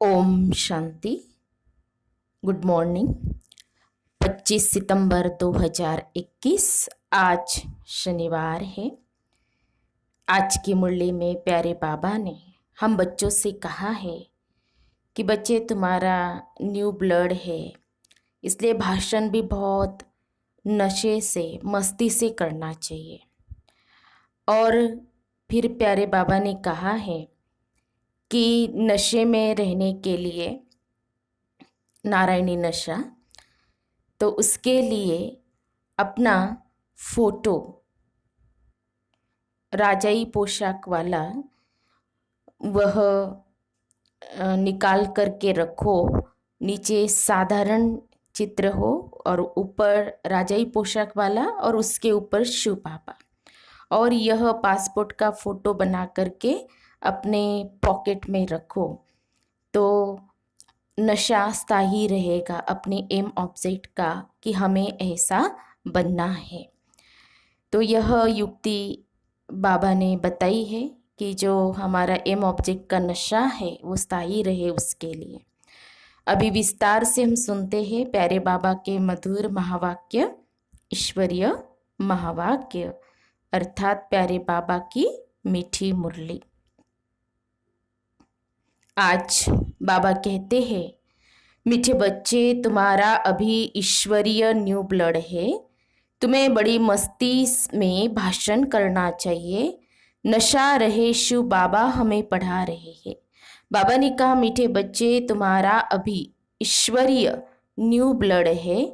Om Shanti. Good morning. 25 सितंबर 2021 आज शनिवार है। आज की मुरली में प्यारे बाबा ने हम बच्चों से कहा है कि बच्चे तुम्हारा न्यू ब्लड है, इसलिए भाषण भी बहुत नशे से मस्ती से करना चाहिए। और फिर प्यारे बाबा ने कहा है कि नशे में रहने के लिए नारायणी नशा, तो उसके लिए अपना फोटो राजाई पोशाक वाला वह निकाल करके रखो। नीचे साधारण चित्र हो और ऊपर राजाई पोशाक वाला और उसके ऊपर शिव बाबा। और यह पासपोर्ट का फोटो बना करके अपने पॉकेट में रखो, तो नशा स्थायी रहेगा अपने एम ऑब्जेक्ट का कि हमें ऐसा बनना है। तो यह युक्ति बाबा ने बताई है कि जो हमारा एम ऑब्जेक्ट का नशा है वो स्थायी रहे उसके लिए। अभी विस्तार से हम सुनते हैं प्यारे बाबा के मधुर महावाक्य, ईश्वरीय महावाक्य, अर्थात प्यारे बाबा की मीठी मुरली। आज बाबा कहते हैं, मीठे बच्चे तुम्हारा अभी ईश्वरीय न्यू ब्लड है, तुम्हें बड़ी मस्ती में भाषण करना चाहिए। नशा रहे शिव बाबा हमें पढ़ा रहे हैं। बाबा ने कहा, मीठे बच्चे तुम्हारा अभी ईश्वरीय न्यू ब्लड है,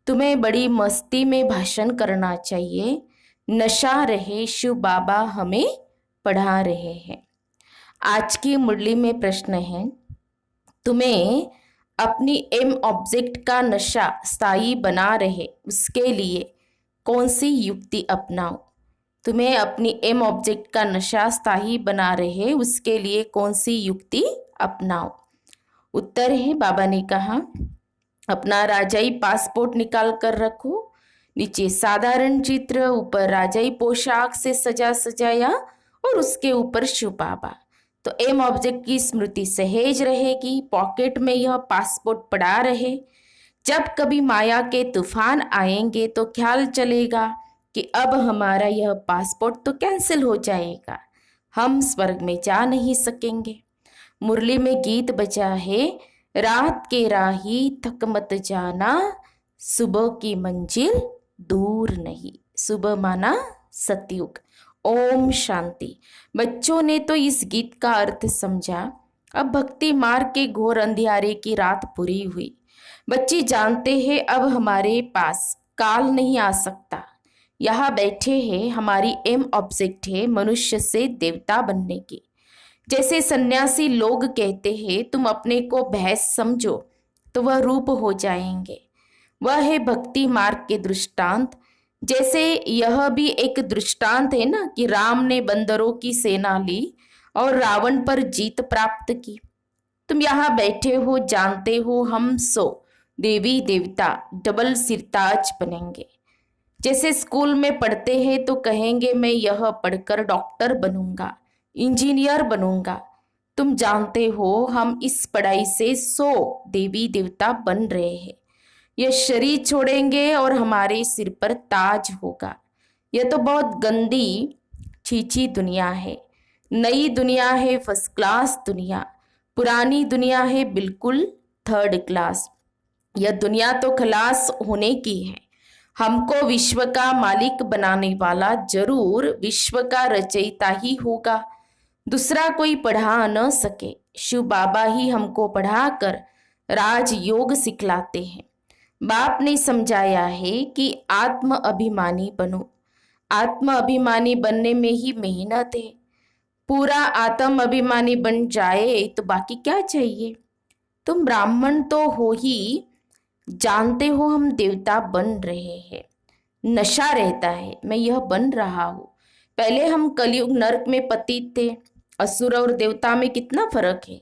तुम्हें बड़ी मस्ती में भाषण करना चाहिए। नशा रहे शिव बाबा हमें पढ़ा रहे हैं। आज की मुरली में प्रश्न है, तुम्हें अपनी एम ऑब्जेक्ट का नशा स्थायी बना रहे उसके लिए कौन सी युक्ति अपनाओ। तुम्हें अपनी एम ऑब्जेक्ट का नशा स्थायी बना रहे उसके लिए कौन सी युक्ति अपनाओ। उत्तर है, बाबा ने कहा, अपना राजाई पासपोर्ट निकाल कर रखो। नीचे साधारण चित्र, ऊपर राजाई पोशाक से सजा सजाया और उसके ऊपर शिव बाबा। तो एम ऑब्जेक्ट की स्मृति सहेज रहेगी, पॉकेट में यह पासपोर्ट पड़ा रहे। जब कभी माया के तूफान आएंगे तो ख्याल चलेगा कि अब हमारा यह पासपोर्ट तो कैंसिल हो जाएगा, हम स्वर्ग में जा नहीं सकेंगे। मुरली में गीत बजा है, रात के राही थक मत जाना, सुबह की मंजिल दूर नहीं। सुबह माना सतयुग। ओम शांति। बच्चों ने तो इस गीत का अर्थ समझा। अब भक्ति मार्ग के घोर अंधियारे की रात पूरी हुई। बच्चे जानते हैं अब हमारे पास काल नहीं आ सकता। यहाँ बैठे हैं, हमारी एम ऑब्जेक्ट है मनुष्य से देवता बनने की। जैसे सन्यासी लोग कहते हैं, तुम अपने को भैंस समझो तो वह रूप हो जाएंगे। वह है भक्ति मार्ग के दृष्टांत। जैसे यह भी एक दृष्टांत है ना कि राम ने बंदरों की सेना ली और रावण पर जीत प्राप्त की। तुम यहाँ बैठे हो, जानते हो हम सो देवी देवता डबल सिरताज बनेंगे। जैसे स्कूल में पढ़ते हैं तो कहेंगे मैं यह पढ़कर डॉक्टर बनूंगा, इंजीनियर बनूंगा। तुम जानते हो हम इस पढ़ाई से 100 देवी देवता बन रहे हैं। यह शरीर छोड़ेंगे और हमारे सिर पर ताज होगा। यह तो बहुत गंदी छीछी दुनिया है। नई दुनिया है फर्स्ट क्लास दुनिया, पुरानी दुनिया है बिल्कुल थर्ड क्लास। यह दुनिया तो खलास होने की है। हमको विश्व का मालिक बनाने वाला जरूर विश्व का रचयिता ही होगा, दूसरा कोई पढ़ा न सके। शिव बाबा ही हमको पढ़ाकर राजयोग सिखलाते हैं। बाप ने समझाया है कि आत्म अभिमानी बनो। आत्म अभिमानी बनने में ही मेहनत है। पूरा आत्म अभिमानी बन जाए तो बाकी क्या चाहिए। तुम ब्राह्मण तो हो ही, जानते हो हम देवता बन रहे हैं। नशा रहता है, मैं यह बन रहा हूँ। पहले हम कलयुग नरक में पतित थे। असुर और देवता में कितना फर्क है।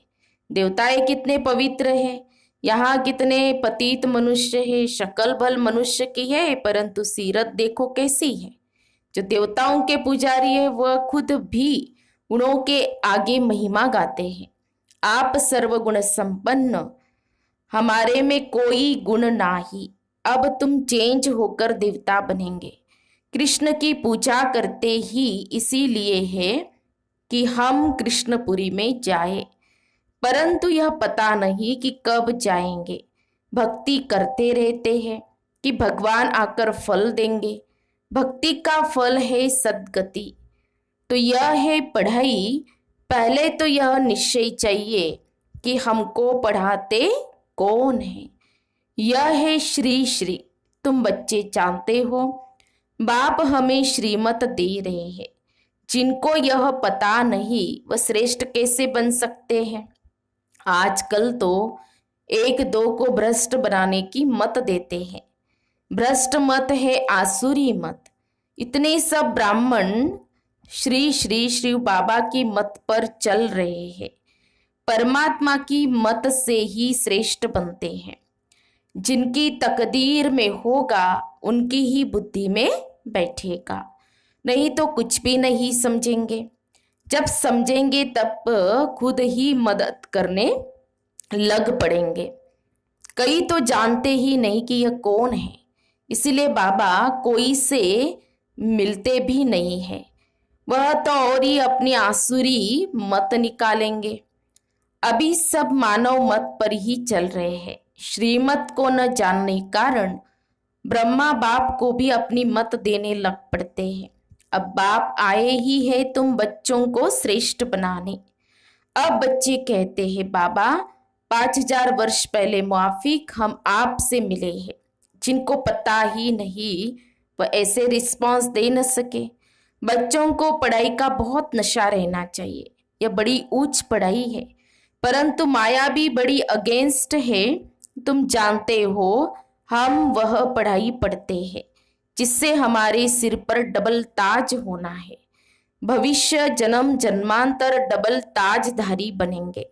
देवताएं कितने पवित्र है, यहाँ कितने पतित मनुष्य है। शक्ल भल मनुष्य की है परंतु सीरत देखो कैसी है। जो देवताओं के पुजारी है वह खुद भी उनों के आगे महिमा गाते हैं। आप सर्वगुण संपन्न, हमारे में कोई गुण नाही। अब तुम चेंज होकर देवता बनेंगे। कृष्ण की पूजा करते ही इसीलिए है कि हम कृष्णपुरी में जाए, परंतु यह पता नहीं कि कब जाएंगे। भक्ति करते रहते हैं कि भगवान आकर फल देंगे। भक्ति का फल है सद्गति। तो यह है पढ़ाई। पहले तो यह निश्चय चाहिए कि हमको पढ़ाते कौन है। यह है श्री श्री। तुम बच्चे जानते हो, बाप हमें श्रीमत दे रहे हैं। जिनको यह पता नहीं वह श्रेष्ठ कैसे बन सकते हैं। आजकल तो एक दो को भ्रष्ट बनाने की मत देते हैं। भ्रष्ट मत है आसुरी मत। इतने सब ब्राह्मण श्री श्री शिव बाबा की मत पर चल रहे हैं। परमात्मा की मत से ही श्रेष्ठ बनते हैं। जिनकी तकदीर में होगा उनकी ही बुद्धि में बैठेगा, नहीं तो कुछ भी नहीं समझेंगे। जब समझेंगे तब खुद ही मदद करने लग पड़ेंगे। कई तो जानते ही नहीं कि यह कौन है, इसीलिए बाबा कोई से मिलते भी नहीं है। वह तो और ही अपनी आसुरी मत निकालेंगे। अभी सब मानव मत पर ही चल रहे हैं। श्रीमत को न जानने कारण ब्रह्मा बाप को भी अपनी मत देने लग पड़ते हैं। अब बाप आए ही है तुम बच्चों को श्रेष्ठ बनाने। अब बच्चे कहते हैं बाबा 5000 वर्ष पहले मुआफिक हम आपसे मिले हैं। जिनको पता ही नहीं वह ऐसे रिस्पांस दे न सके। बच्चों को पढ़ाई का बहुत नशा रहना चाहिए। यह बड़ी ऊंच पढ़ाई है, परंतु माया भी बड़ी अगेंस्ट है। तुम जानते हो हम वह पढ़ाई पढ़ते हैं जिससे हमारे सिर पर डबल ताज होना है। भविष्य जन्म जन्मांतर डबल ताजधारी बनेंगे,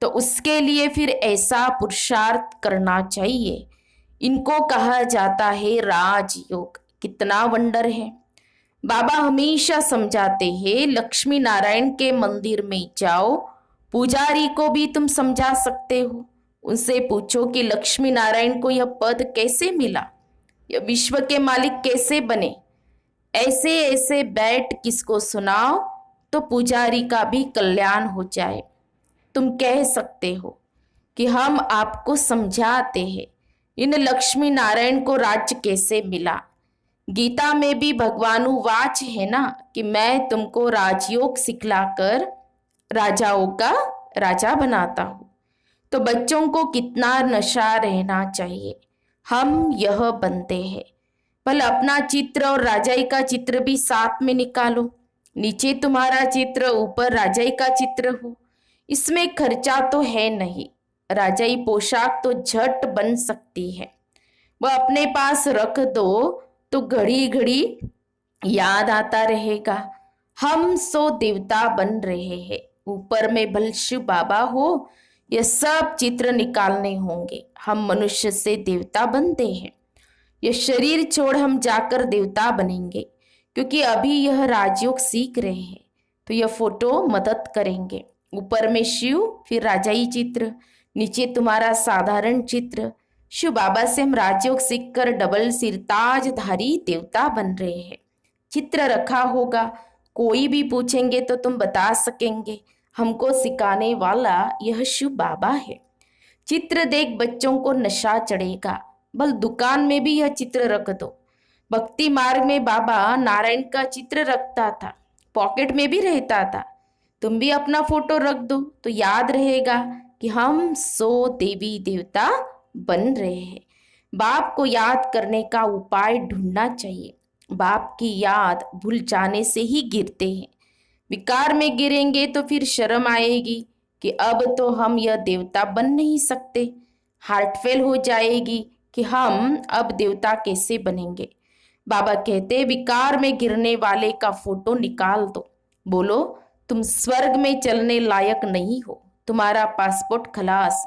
तो उसके लिए फिर ऐसा पुरुषार्थ करना चाहिए। इनको कहा जाता है राजयोग। कितना वंडर है। बाबा हमेशा समझाते हैं लक्ष्मी नारायण के मंदिर में जाओ, पुजारी को भी तुम समझा सकते हो। उनसे पूछो कि लक्ष्मी नारायण को यह पद कैसे मिला, यह विश्व के मालिक कैसे बने। ऐसे ऐसे बैठ किसको सुनाओ तो पुजारी का भी कल्याण हो जाए। तुम कह सकते हो कि हम आपको समझाते हैं इन लक्ष्मी नारायण को राज्य कैसे मिला। गीता में भी भगवानुवाच है ना कि मैं तुमको राजयोग सिखलाकर राजाओं का राजा बनाता हूँ। तो बच्चों को कितना नशा रहना चाहिए। हम यह बनते हैं। भले अपना चित्र और राजाई का चित्र भी साथ में निकालो। नीचे तुम्हारा चित्र, ऊपर राजाई का चित्र हो। इसमें खर्चा तो है नहीं। राजाई पोशाक तो झट बन सकती है। वह अपने पास रख दो तो घड़ी घड़ी याद आता रहेगा। हम सो देवता बन रहे हैं। ऊपर में भल शिव बाबा हो, यह सब चित्र निकालने होंगे। हम मनुष्य से देवता बनते हैं। यह शरीर छोड़ हम जाकर देवता बनेंगे, क्योंकि अभी यह राजयोग सीख रहे हैं। तो यह फोटो मदद करेंगे। ऊपर में शिव, फिर राजाई चित्र, नीचे तुम्हारा साधारण चित्र। शिव बाबा से हम राजयोग सीखकर डबल सिरताजधारी देवता बन रहे हैं। चित्र रखा होगा, कोई भी पूछेंगे तो तुम बता सकेंगे हमको सिखाने वाला यह शिव बाबा है। चित्र देख बच्चों को नशा चढ़ेगा। बल दुकान में भी यह चित्र रख दो। भक्ति मार्ग में बाबा नारायण का चित्र रखता था, पॉकेट में भी रहता था। तुम भी अपना फोटो रख दो तो याद रहेगा कि हम सो देवी देवता बन रहे हैं। बाप को याद करने का उपाय ढूंढना चाहिए। बाप की याद भूल जाने से ही गिरते हैं। विकार में गिरेंगे तो फिर शर्म आएगी कि अब तो हम यह देवता बन नहीं सकते। हार्ट फेल हो जाएगी कि हम अब देवता कैसे बनेंगे। बाबा कहते विकार में गिरने वाले का फोटो निकाल दो। बोलो तुम स्वर्ग में चलने लायक नहीं हो, तुम्हारा पासपोर्ट खलास।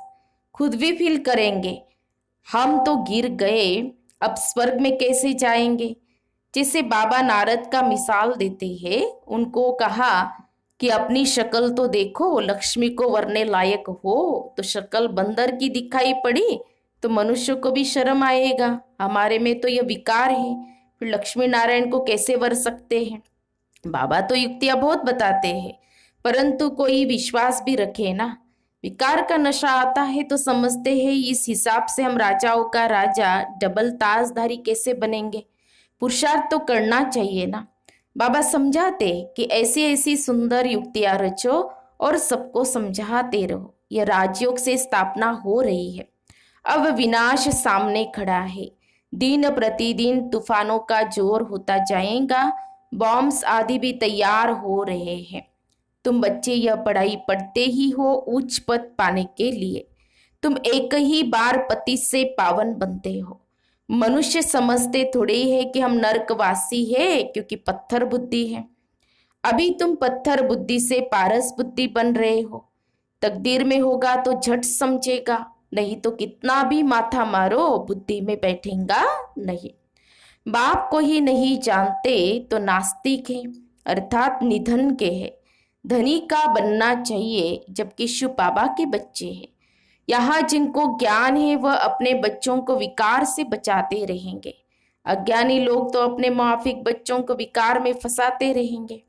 खुद भी फील करेंगे हम तो गिर गए, अब स्वर्ग में कैसे जाएंगे। जैसे बाबा नारद का मिसाल देते हैं। उनको कहा कि अपनी शक्ल तो देखो, लक्ष्मी को वरने लायक हो। तो शक्ल बंदर की दिखाई पड़ी तो मनुष्य को भी शर्म आएगा, हमारे में तो यह विकार है, फिर लक्ष्मी नारायण को कैसे वर सकते हैं। बाबा तो युक्तियां बहुत बताते हैं, परंतु कोई विश्वास भी रखे ना। विकार का नशा आता है तो समझते हैं इस हिसाब से हम राजाओं का राजा डबल ताजधारी कैसे बनेंगे। पुरुषार्थ तो करना चाहिए ना। बाबा समझाते कि ऐसी ऐसी सुंदर युक्तियां रचो और सबको समझाते रहो। यह राजयोग से स्थापना हो रही है। अब विनाश सामने खड़ा है। दिन प्रतिदिन तूफानों का जोर होता जाएगा। बॉम्ब्स आदि भी तैयार हो रहे हैं। तुम बच्चे यह पढ़ाई पढ़ते ही हो उच्च पद पाने के लिए। तुम एक ही बार पति से पावन बनते हो। मनुष्य समझते थोड़े ही है कि हम नरकवासी है क्योंकि पत्थर बुद्धि है। अभी तुम पत्थर बुद्धि से पारस बुद्धि बन रहे हो। तकदीर में होगा तो झट समझेगा, नहीं तो कितना भी माथा मारो बुद्धि में बैठेगा नहीं। बाप को ही नहीं जानते तो नास्तिक है, अर्थात निधन के है। धनी का बनना चाहिए जबकि शिव बाबा के बच्चे हैं। यहाँ जिनको ज्ञान है वह अपने बच्चों को विकार से बचाते रहेंगे। अज्ञानी लोग तो अपने माफिक बच्चों को विकार में फंसाते रहेंगे।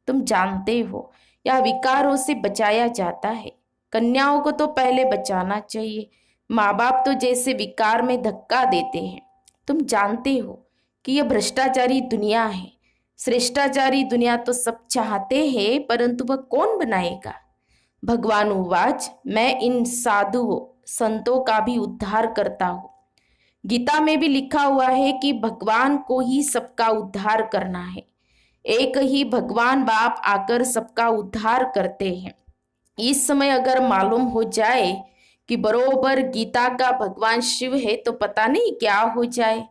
तुम जानते हो यह विकारों से बचाया जाता है। कन्याओं को तो पहले बचाना चाहिए। माँ बाप तो जैसे विकार में धक्का देते हैं। तुम जानते हो कि यह भ्रष्टाचारी दुनिया है। श्रेष्ठाचारी दुनिया तो सब चाहते हैं, परंतु वह कौन बनाएगा। भगवान उवाच, मैं इन साधुओं संतों का भी उद्धार करता हूँ। गीता में भी लिखा हुआ है कि भगवान को ही सबका उद्धार करना है। एक ही भगवान बाप आकर सबका उद्धार करते हैं। इस समय अगर मालूम हो जाए कि बरोबर गीता का भगवान शिव है तो पता नहीं क्या हो जाए।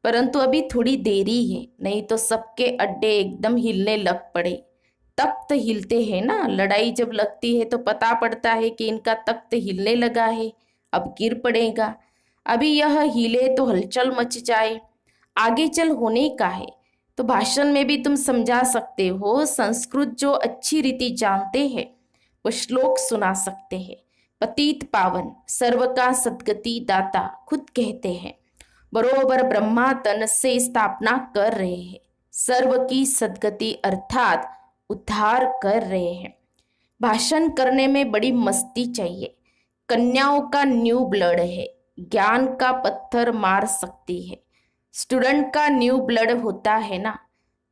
परंतु अभी थोड़ी देरी है, नहीं तो सबके अड्डे एकदम हिलने लग पड़े। तख्त हिलते हैं ना, लड़ाई जब लगती है तो पता पड़ता है कि इनका तख्त हिलने लगा है, अब गिर पड़ेगा। अभी यह हिले तो हलचल मच जाए, आगे चल होने का है। तो भाषण में भी तुम समझा सकते हो। संस्कृत जो अच्छी रीति जानते हैं वो श्लोक सुना सकते हैं। पतित पावन सर्व का सद्गति दाता खुद कहते हैं। बरोबर ब्रह्मा तन से स्थापना कर रहे हैं। सर्व की सद्गति अर्थात उद्धार कर रहे हैं। भाषण करने में बड़ी मस्ती चाहिए। कन्याओं का न्यू ब्लड है, ज्ञान का पत्थर मार सकती है। स्टूडेंट का न्यू ब्लड होता है ना,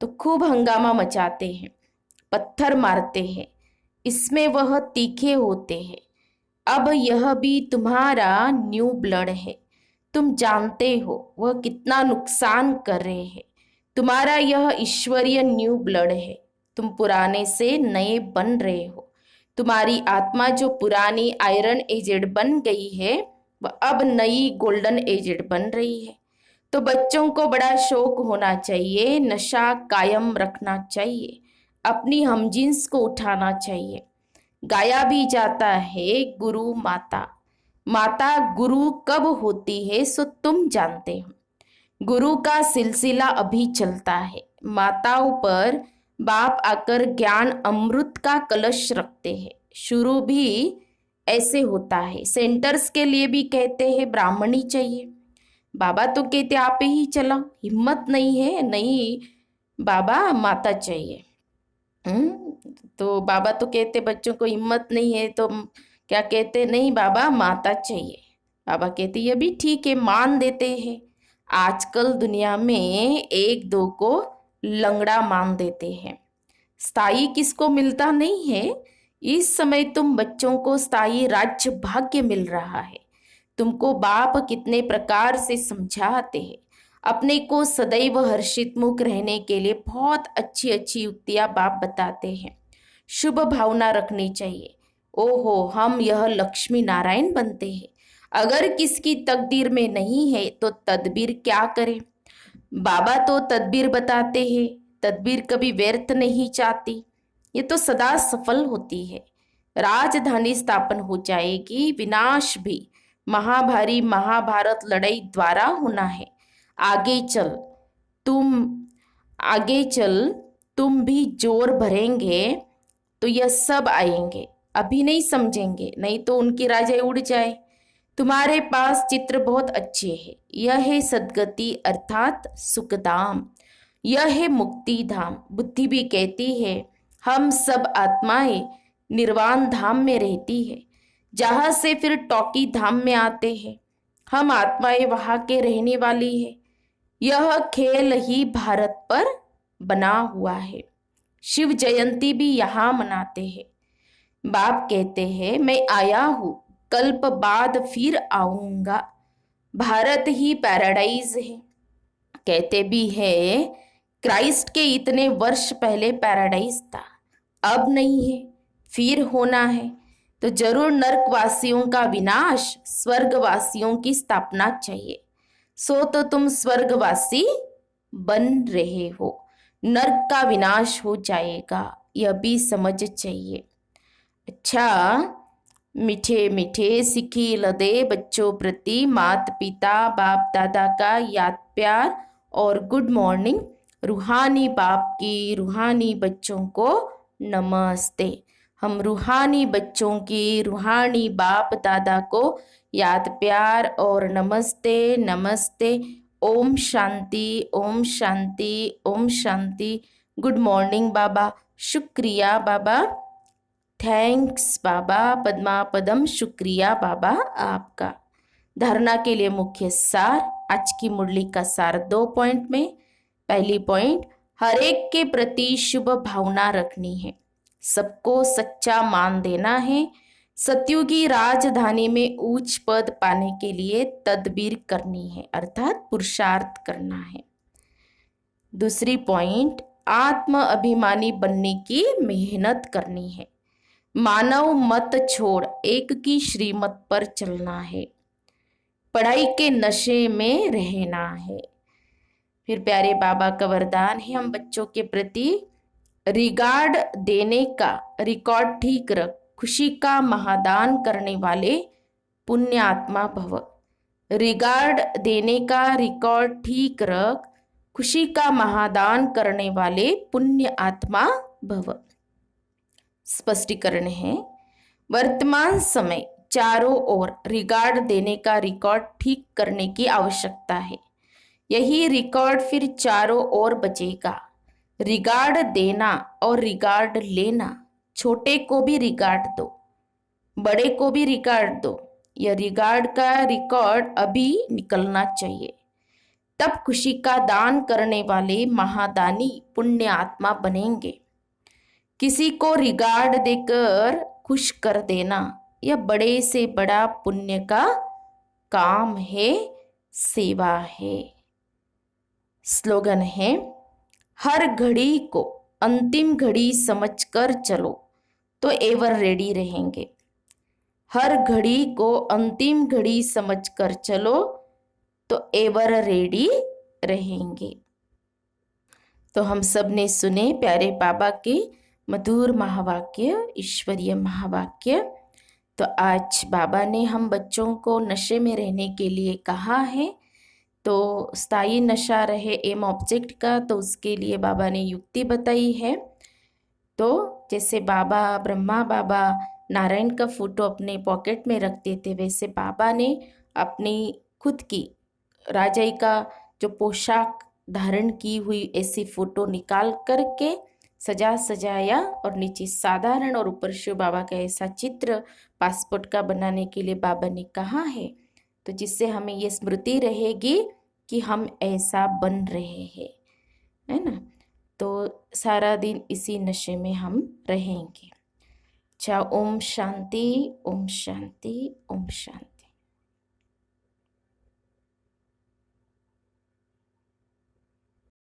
तो खूब हंगामा मचाते हैं, पत्थर मारते हैं, इसमें वह तीखे होते हैं। अब यह भी तुम्हारा न्यू ब्लड है। तुम जानते हो वह कितना नुकसान कर रहे हैं। तुम्हारा यह ईश्वरीय न्यू ब्लड है। तुम पुराने से नए बन रहे हो। तुम्हारी आत्मा जो पुरानी आयरन एजेड बन गई है वह अब नई गोल्डन एजेड बन रही है। तो बच्चों को बड़ा शौक होना चाहिए, नशा कायम रखना चाहिए, अपनी हमजिन्स को उठाना चाहिए। गाया भी जाता है गुरु माता। माता गुरु कब होती है सो तुम जानते हो। गुरु का सिलसिला अभी चलता है। माताओं पर बाप आकर ज्ञान अमृत का कलश रखते हैं। शुरू भी ऐसे होता है। सेंटर्स के लिए भी कहते हैं ब्राह्मणी चाहिए। बाबा तो कहते आप ही चलाओ, हिम्मत नहीं है, नहीं बाबा माता चाहिए। तो बाबा तो कहते बच्चों को हिम्मत नहीं है तो क्या कहते, नहीं बाबा माता चाहिए। बाबा कहते ये भी ठीक है, मान देते हैं। आजकल दुनिया में एक दो को लंगड़ा मान देते हैं, स्थायी किसको मिलता नहीं है। इस समय तुम बच्चों को स्थायी राज्य भाग्य मिल रहा है। तुमको बाप कितने प्रकार से समझाते हैं। अपने को सदैव हर्षित मुख रहने के लिए बहुत अच्छी अच्छी युक्तियां बाप बताते हैं। शुभ भावना रखनी चाहिए। ओहो हम यह लक्ष्मी नारायण बनते हैं। अगर किसकी तकदीर में नहीं है तो तदबीर क्या करें। बाबा तो तदबीर बताते हैं। तदबीर कभी व्यर्थ नहीं जाती, ये तो सदा सफल होती है। राजधानी स्थापन हो जाएगी, विनाश भी महाभारी महाभारत लड़ाई द्वारा होना है। आगे चल तुम भी जोर भरेंगे तो यह सब आएंगे, अभी नहीं समझेंगे, नहीं तो उनकी राजाई उड़ जाए। तुम्हारे पास चित्र बहुत अच्छे हैं। यह है सद्गति अर्थात सुखधाम, यह है मुक्ति धाम। बुद्धि भी कहती है हम सब आत्माएं निर्वाण धाम में रहती है, जहां से फिर टॉकी धाम में आते हैं। हम आत्माएं वहां के रहने वाली है। यह खेल ही भारत पर बना हुआ है। शिव जयंती भी यहाँ मनाते हैं। बाप कहते हैं मैं आया हूँ, कल्प बाद फिर आऊंगा। भारत ही पैराडाइज है। कहते भी है क्राइस्ट के इतने वर्ष पहले पैराडाइज था, अब नहीं है, फिर होना है। तो जरूर नरकवासियों का विनाश, स्वर्गवासियों की स्थापना चाहिए। सो तो तुम स्वर्गवासी बन रहे हो, नरक का विनाश हो जाएगा, यह भी समझ चाहिए। अच्छा, मीठे मीठे सिखी लदे बच्चों प्रति माता पिता बाप दादा का याद प्यार और गुड मॉर्निंग। रूहानी बाप की रूहानी बच्चों को नमस्ते। हम रूहानी बच्चों की रूहानी बाप दादा को याद प्यार और नमस्ते नमस्ते। ओम शांति ओम शांति ओम शांति। गुड मॉर्निंग बाबा, शुक्रिया बाबा, थैंक्स बाबा, पद्मा पदम, शुक्रिया बाबा आपका। धारणा के लिए मुख्य सार, आज की मुरली का सार 2 पॉइंट में। पहली पॉइंट, हर एक के प्रति शुभ भावना रखनी है, सबको सच्चा मान देना है, सत्युगी राजधानी में उच्च पद पाने के लिए तदबीर करनी है, अर्थात पुरुषार्थ करना है। दूसरी पॉइंट, आत्म अभिमानी बनने की मेहनत करनी है, मानव मत छोड़ एक की श्रीमत पर चलना है, पढ़ाई के नशे में रहना है। फिर प्यारे बाबा का वरदान है हम बच्चों के प्रति, रिगार्ड देने का रिकॉर्ड ठीक रख, खुशी का महादान करने वाले पुण्य आत्मा भव। रिगार्ड देने का रिकॉर्ड ठीक रख, खुशी का महादान करने वाले पुण्य आत्मा भव। स्पष्टीकरण है, वर्तमान समय चारों ओर रिगार्ड देने का रिकॉर्ड ठीक करने की आवश्यकता है। यही रिकॉर्ड फिर चारों ओर बचेगा। रिगार्ड देना और रिगार्ड लेना, छोटे को भी रिगार्ड दो, बड़े को भी रिगार्ड दो। यह रिगार्ड का रिकॉर्ड अभी निकलना चाहिए, तब खुशी का दान करने वाले महादानी पुण्य आत्मा बनेंगे। किसी को रिगार्ड देकर खुश कर देना यह बड़े से बड़ा पुण्य का काम है, सेवा है। स्लोगन है, हर घड़ी को अंतिम घड़ी समझकर चलो तो एवर रेडी रहेंगे। हर घड़ी को अंतिम घड़ी समझकर चलो तो एवर रेडी रहेंगे। तो हम सब ने सुने प्यारे बाबा के मधुर महावाक्य, ईश्वरीय महावाक्य। तो आज बाबा ने हम बच्चों को नशे में रहने के लिए कहा है, तो स्थायी नशा रहे एम ऑब्जेक्ट का, तो उसके लिए बाबा ने युक्ति बताई है। तो जैसे बाबा ब्रह्मा बाबा नारायण का फोटो अपने पॉकेट में रखते थे, वैसे बाबा ने अपनी खुद की राजाई का जो पोशाक धारण की हुई ऐसी फोटो निकाल करके सजा सजाया और नीचे साधारण और ऊपर शिव बाबा का ऐसा चित्र पासपोर्ट का बनाने के लिए बाबा ने कहा है। तो जिससे हमें ये स्मृति रहेगी कि हम ऐसा बन रहे हैं, है ना। तो सारा दिन इसी नशे में हम रहेंगे। अच्छा, ओम शांति ओम शांति ओम शांति।